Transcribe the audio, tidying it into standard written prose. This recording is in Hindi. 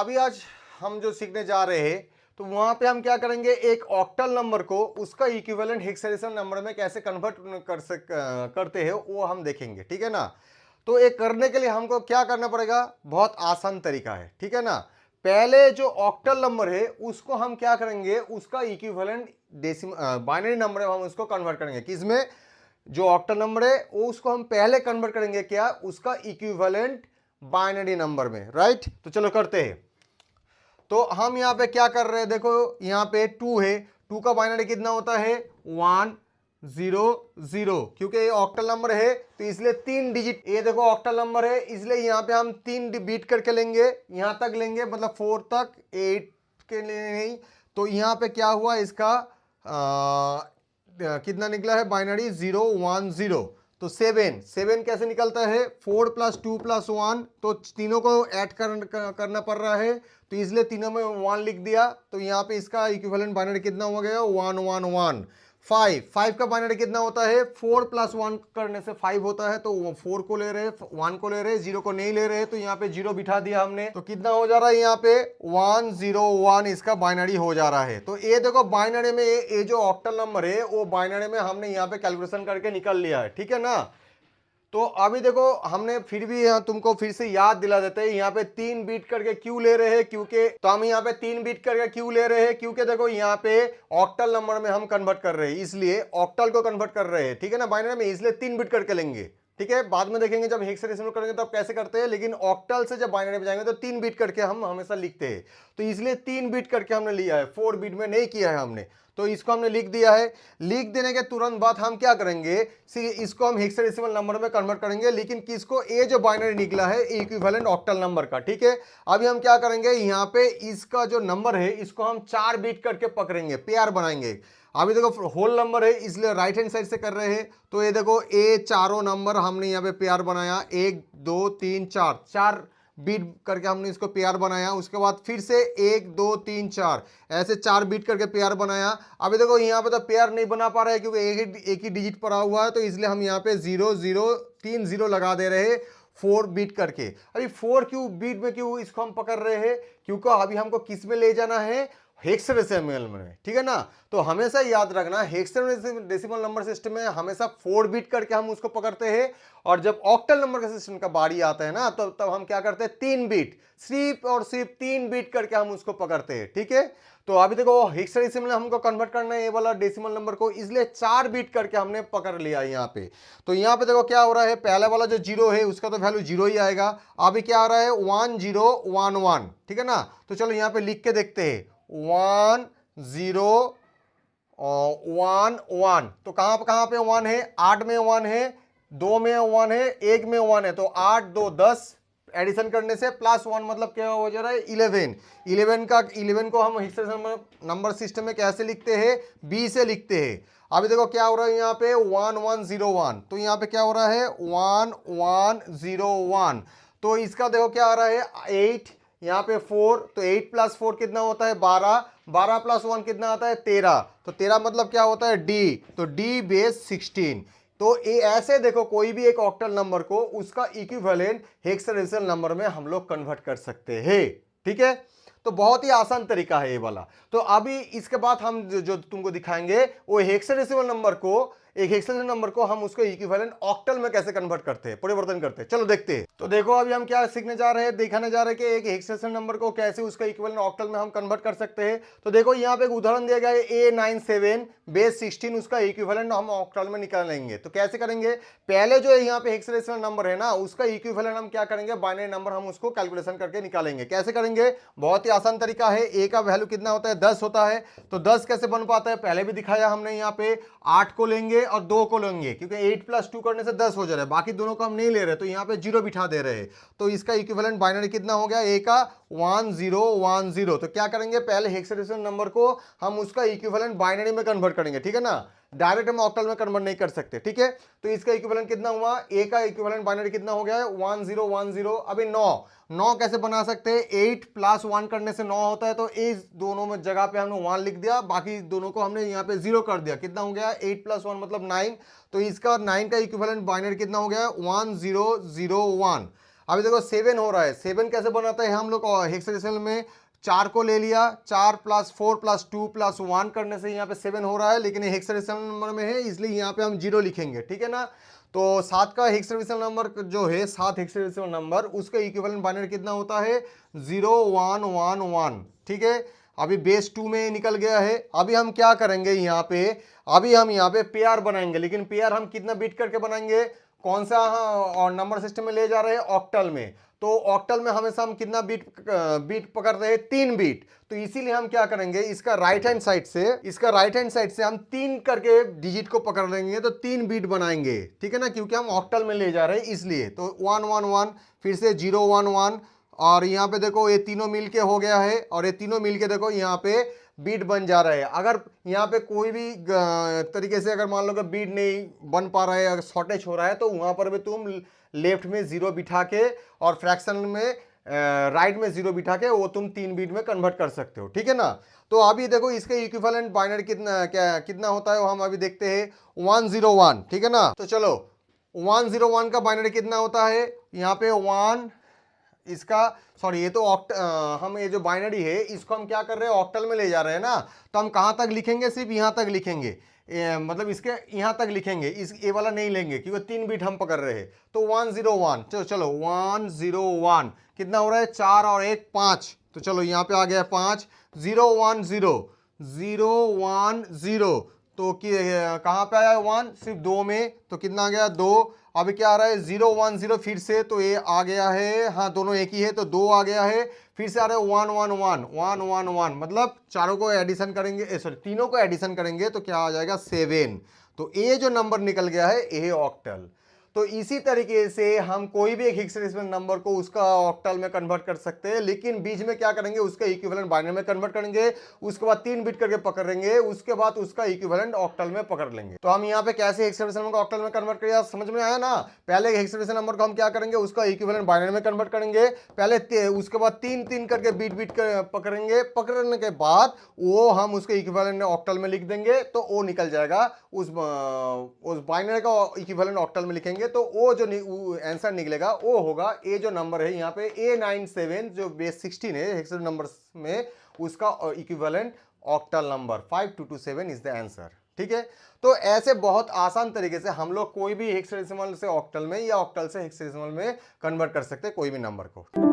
अभी आज हम जो सीखने जा रहे हैं तो वहां पे हम क्या करेंगे, एक ऑक्टल नंबर को उसका इक्विवेलेंट हेक्साडेसिमल नंबर में कैसे कन्वर्ट करते हैं वो हम देखेंगे, ठीक है ना। तो ये करने के लिए हमको क्या करना पड़ेगा, बहुत आसान तरीका है, ठीक है ना। पहले जो ऑक्टल नंबर है उसको हम क्या करेंगे, उसका इक्विवेलेंट बाइनरी नंबर में हम उसको कन्वर्ट करेंगे। किसमें, जो ऑक्टल नंबर है वो उसको हम पहले कन्वर्ट करेंगे क्या, उसका इक्विवेलेंट बाइनरी नंबर में, राइट। तो चलो करते हैं। तो हम यहां पे क्या कर रहे हैं, देखो यहां पे 2 है, 2 का बाइनरी कितना होता है 1 0 0, क्योंकि ये ऑक्टल नंबर है तो इसलिए 3 डिजिट, ये देखो ऑक्टल नंबर है इसलिए यहां पे हम 3 बीट करके लेंगे, यहां तक लेंगे मतलब 4 तक, 8 के लिए नहीं। तो यहां पे क्या हुआ इसका कितना निकला है बाइनरी 0 1 0। तो 7 कैसे निकलता है, 4 + 2 + 1, तो तीनों को ऐड करना पड़ रहा है तो इसलिए तीनों में 1 लिख दिया। तो यहाँ पे इसका इक्विवेलेंट बाइनरी कितना हो गया 1 1 1। 5 का बाइनरी कितना होता है, 4 + 1 करने से 5 होता है, तो 4 को ले रहे, 1 को ले रहे, 0 को नहीं ले रहे, तो यहाँ पे 0 बिठा दिया हमने। तो कितना हो जा रहा है यहाँ पे 1 0 1 इसका बाइनरी हो जा रहा है। तो ये देखो बाइनरी में ये जो ऑक्टल नंबर है वो बाइनरी में हमने यहाँ पे कैलकुलेशन करके निकल लिया है, ठीक है ना। तो अभी देखो हमने फिर भी तुमको फिर से याद दिला देते हैं, यहाँ पे 3 बीट करके क्यों ले रहे हैं, क्योंकि तो हम यहाँ पे 3 बीट करके क्यों ले रहे हैं, क्योंकि देखो यहाँ पे ऑक्टल नंबर में हम कन्वर्ट कर रहे हैं, इसलिए ऑक्टल को कन्वर्ट कर रहे हैं, ठीक है ना, बाइनरी में, इसलिए 3 बीट करके लेंगे, ठीक है। बाद में देखेंगे जब हेक्साडेसिमल करेंगे तब कैसे करते हैं, लेकिन ऑक्टल से जब बाइनरी में जाएंगे तो 3 बीट करके हम हमेशा लिखते हैं, तो इसलिए 3 बीट करके हमने लिया है, 4 बीट में नहीं किया है हमने। तो इसको हमने लिख दिया है। लिख देने के तुरंत बाद हम क्या करेंगे, इसको हम हेक्साडेसिमल नंबर में कन्वर्ट करेंगे, लेकिन किसको, ये जो बाइनरी निकला है इक्विवेलेंट ऑक्टल नंबर का, ठीक है। अभी हम क्या करेंगे, यहाँ पे इसका जो नंबर है इसको हम 4 बीट करके पकड़ेंगे, पेयर बनाएंगे। अभी देखो होल नंबर है इसलिए राइट हैंड साइड से कर रहे हैं, तो ये देखो ये चारों नंबर हमने यहाँ पे पेयर बनाया, 1 2 3 4, 4 बीट करके हमने इसको पेयर बनाया। उसके बाद फिर से 1 2 3 4 ऐसे 4 बीट करके पेयर बनाया। अभी देखो यहाँ पे तो पेयर नहीं बना पा रहा है क्योंकि एक ही डिजिट पड़ा हुआ है, तो इसलिए हम यहाँ पे 0 0 3 0 लगा दे रहे हैं 4 बीट करके। अभी 4 क्यों बीट में क्यों इसको हम पकड़ रहे हैं, क्योंकि अभी हमको किस में ले जाना है, हेक्साडेसिमल में, ठीक है ना। तो हमेशा याद रखना हेक्साडेसिमल नंबर सिस्टम में हमेशा 4 बीट करके हम उसको पकड़ते हैं, और जब ऑक्टल नंबर का सिस्टम का बारी आता है ना तो तब हम क्या करते हैं 3 बीट, सिर्फ और सिर्फ 3 बीट करके हम उसको पकड़ते हैं, ठीक है। तो अभी देखो हेक्साडेसिमल हमको कन्वर्ट करना है ये वाला डेसिमल नंबर को, इसलिए 4 बीट करके हमने पकड़ लिया यहाँ पे। तो यहाँ पे देखो क्या हो रहा है, पहला वाला जो 0 है उसका तो वैल्यू 0 ही आएगा। अभी क्या आ रहा है 1 0 1 1, ठीक है ना। तो चलो यहाँ पे लिख के देखते हैं 1 0 1 1। तो कहां पे 1 है, 8 में 1 है, 2 में 1 है, 1 में 1 है, तो 8 2 10 एडिशन करने से +1 मतलब क्या हो जा रहा है 11। 11 को हम हेक्साडेसिमल नंबर सिस्टम में कैसे लिखते हैं, B से लिखते हैं। अभी देखो क्या हो रहा है यहाँ पे 1 1 0 1, तो यहाँ पे क्या हो रहा है 1 1 0 1। तो इसका देखो क्या आ रहा है 8, यहाँ पे 4, तो 8 + 4 कितना होता है 12, 12 + 1 कितना आता है 13, तो 13 मतलब क्या होता है D, तो D बेस 16। तो ये ऐसे देखो कोई भी एक ऑक्टल नंबर को उसका इक्विवेलेंट हेक्साडेसिमल नंबर में हम लोग कन्वर्ट कर सकते हैं, ठीक है। तो बहुत ही आसान तरीका है ये वाला। तो अभी इसके बाद हम जो तुमको दिखाएंगे वो हेक्साडेसिमल नंबर को, एक हेक्साडेसिमल नंबर को हम उसको इक्विवेलेंट ऑक्टल में कैसे कन्वर्ट करते हैं, परिवर्तन करते हैं, चलो देखते हैं। तो देखो अभी हम क्या सीखने जा रहे हैं, दिखाने जा रहे हैं कि एक हेक्साडेसिमल नंबर को कैसे उसका इक्विवेलेंट ऑक्टल में हम कन्वर्ट कर सकते हैं। तो देखो यहाँ पे एक उदाहरण दिया गया है A97 बेस 16, उसका इक्विवेलेंट हम ऑक्टल में निकालेंगे। तो कैसे करेंगे, पहले जो यहाँ पे हेक्साडेसिमल नंबर है ना उसका इक्विवेलेंट हम क्या करेंगे, बाइनरी नंबर हम उसको कैलकुलेशन करके निकालेंगे। कैसे करेंगे, बहुत ही आसान तरीका है। A का वैल्यू कितना होता है 10 होता है, तो 10 कैसे बन पाता है पहले भी दिखाया हमने। यहाँ पे 8 को लेंगे और 2 को लेंगे, क्योंकि 8 + 2 करने से 10 हो जा रहा है, बाकी दोनों को हम नहीं ले रहे, तो यहाँ पे 0 बिठा दे रहे हैं। तो इसका इक्विवेलेंट बाइनरी कितना हो गया A का 1 0 1 0। तो क्या करेंगे, पहले हेक्साडेसिमल नंबर को हम उसका इक्विवेलेंट बाइनरी में कन्वर्ट करेंगे, ठीक है ना, डायरेक्ट हम ऑक्टल में कन्वर्ट नहीं कर सकते, ठीक है। तो इसका इक्विवेलेंट कितना हुआ, A का इक्विवेलेंट बाइनरी कितना हो गया है 1 0 1 0। अभी 9 कैसे बना सकते हैं, 8 + 1 करने से 9 होता है, तो इस दोनों में जगह पे हमने 1 लिख दिया, बाकी दोनों को हमने यहाँ पे 0 कर दिया। कितना हो गया 8 + 1 मतलब 9। तो इसका 9 का इक्विवेलेंट बाइनरी कितना हो गया 1 0 0 1। अभी देखो 7 हो रहा है, 7 कैसे बनाता है हम लोग हेक्साडेसिमल में, 4 को ले लिया, 4 + 4 + 2 + 1 करने से यहाँ पे 7 हो रहा है, लेकिन ये हेक्साडेसिमल नंबर में है इसलिए यहाँ पे हम 0 लिखेंगे, ठीक है ना। तो 7 का हेक्साडेसिमल नंबर जो है, 7 हेक्साडेसिमल नंबर, उसका इक्विवेलेंट बाइनरी कितना होता है 0 1 1 1, ठीक है। अभी बेस 2 में निकल गया है। अभी हम क्या करेंगे यहाँ पे, अभी हम यहाँ पे पेयर बनाएंगे, लेकिन पेयर हम कितना बीट करके बनाएंगे, कौन सा और नंबर सिस्टम में ले जा रहे हैं, ऑक्टल में। तो ऑक्टल में हमेशा हम कितना बीट पकड़ रहे हैं, 3 बीट। तो इसीलिए हम क्या करेंगे, इसका राइट हैंड साइड से हम 3 करके डिजिट को पकड़ लेंगे, तो 3 बीट बनाएंगे, ठीक है ना, क्योंकि हम ऑक्टल में ले जा रहे हैं इसलिए। तो 1 1 1, फिर से 0 1 1, और यहाँ पे देखो ये तीनों मिलके हो गया है, और ये तीनों मिलके देखो यहाँ पे बीट बन जा रहा है। अगर यहाँ पे कोई भी तरीके से अगर मान लो कि बीट नहीं बन पा रहा है, अगर शॉर्टेज हो रहा है, तो वहां पर भी तुम लेफ्ट में 0 बिठा के और फ्रैक्शन में राइट में 0 बिठा के वो तुम 3 बीट में कन्वर्ट कर सकते हो, ठीक है ना। तो अभी देखो इसका इक्विवेलेंट बाइनरी कितना होता है वो हम अभी देखते हैं, 101, ठीक है ना। तो चलो 101 का बाइनरी कितना होता है, यहाँ पे 1, इसका सॉरी ये तो हम ये जो बाइनरी है इसको हम क्या कर रहे हैं, ऑक्टल में ले जा रहे हैं ना। तो हम कहाँ तक लिखेंगे, सिर्फ यहाँ तक लिखेंगे, मतलब इसके यहाँ तक लिखेंगे, इस ए वाला नहीं लेंगे क्योंकि 3 बीट हम पकड़ रहे हैं। तो 101, चलो 101 कितना हो रहा है, 4 और 1 5, तो चलो यहाँ पे आ गया 5, 0 1 0 0 1 0, तो कहाँ पे आया 1, सिर्फ 2 में, तो कितना आ गया 2। अभी क्या आ रहा है 0 1 0, फिर से तो ये आ गया है, हाँ दोनों एक ही है तो 2 आ गया है, फिर से आ रहा है 1 1 1 1 1 1, मतलब चारों को एडिशन करेंगे, सॉरी तीनों को एडिशन करेंगे तो क्या आ जाएगा 7। तो ये जो नंबर निकल गया है ये ऑक्टल। तो इसी तरीके से हम कोई भी एक हेक्साडेसिमल नंबर को उसका ऑक्टल में कन्वर्ट कर सकते हैं, लेकिन बीच में क्या करेंगे, उसका इक्विवेलेंट बाइनरी में कन्वर्ट करेंगे, उसके बाद 3 बिट करके पकड़ेंगे, उसके बाद उसका इक्विवेलेंट ऑक्टल में पकड़ लेंगे। तो हम यहाँ पे कैसे हेक्साडेसिमल को ऑक्टल में कन्वर्ट करेंगे, समझ में आया ना। पहले हेक्साडेसिमल नंबर को हम क्या करेंगे, उसका इक्विवेलेंट बाइनरी में कन्वर्ट करेंगे पहले, उसके बाद 3 3 करके बीट पकड़ेंगे, पकड़ने के बाद वो हम उसके इक्विवेलेंट ऑक्टल में लिख देंगे, तो वो निकल जाएगा, उस बाइनरी का इक्विवेलेंट ऑक्टल में लिखेंगे, तो वो जो आंसर निकलेगा वो होगा ये जो नंबर है यहाँ पे A97, जो बेस 16 है हेक्साडेसिमल नंबर्स में, उसका equivalent octal number 5227 is the answer, ठीक है। तो ऐसे बहुत आसान तरीके से हम लोग कोई भी हेक्साडेसिमल से ऑक्टल में या ऑक्टल से हेक्साडेसिमल में कन्वर्ट कर सकते हैं कोई भी नंबर को।